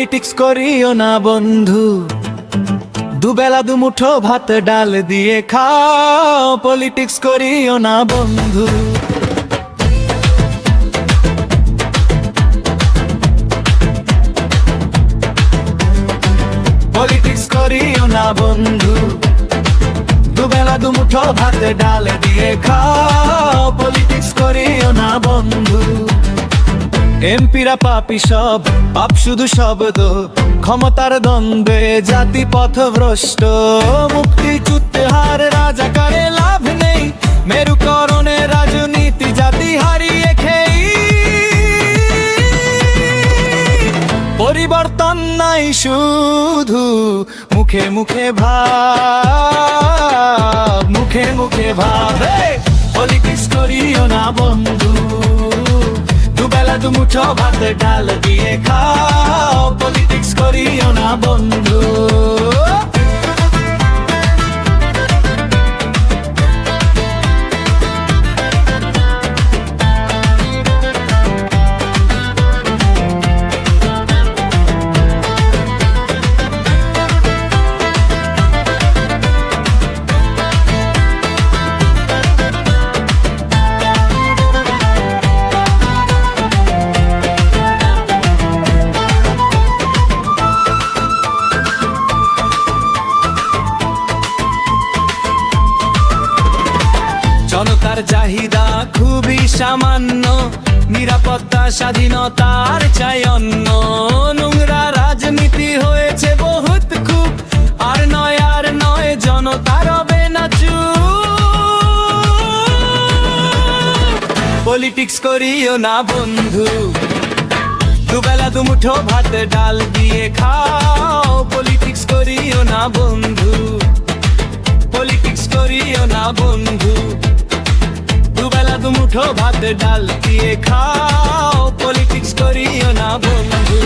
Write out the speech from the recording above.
Politics করিও না বন্ধু, দুবেলা দুমুঠো ভাত ডাল দিয়ে খাও। পলিটিক্স করিও না বন্ধু। পলিটিক্স করিও না বন্ধু, দুবেলা দুমুঠো ভাত ডাল দিয়ে খাও। পলিটিক্স করিও না বন্ধু। এমপিরা পাপি সব, পাপ শুধু শব্দ, ক্ষমতার দ্বন্দ্বে জাতি পথভ্রষ্ট। মুক্তিযুদ্ধে হার রাজাকারে লাভ নেই, মেরুকরণে রাজনীতি জাতি হারিয়ে খেই। পরিবর্তন নাই শুধু মুখে মুখে ভাব, মুখে মুখে ভাব। পলিটিক্স করিও না বন্ধু, দুবেলা দুমুঠো ভাত ডাল দিয়ে খাও। পলিটিক্স করিও না বন্ধু। জনতার চাহিদা খুবই সামান্য, নিরাপত্তা স্বাধীনতার চাই অন্য। নোংরা রাজনীতি হয়েছে বহুত খুব, আর নয় জনতা রবে না চুপ। পলিটিক্স করিও না বন্ধু, দুবেলা দুমুঠো ভাত ডাল দিয়ে খাও। পলিটিক্স করিও না বন্ধু, পলিটিক্স করিও না বন্ধু, দুবেলা দুমুঠো ভাত ডাল দিয়ে খাও। পলিটিক্স করিও না বন্ধু।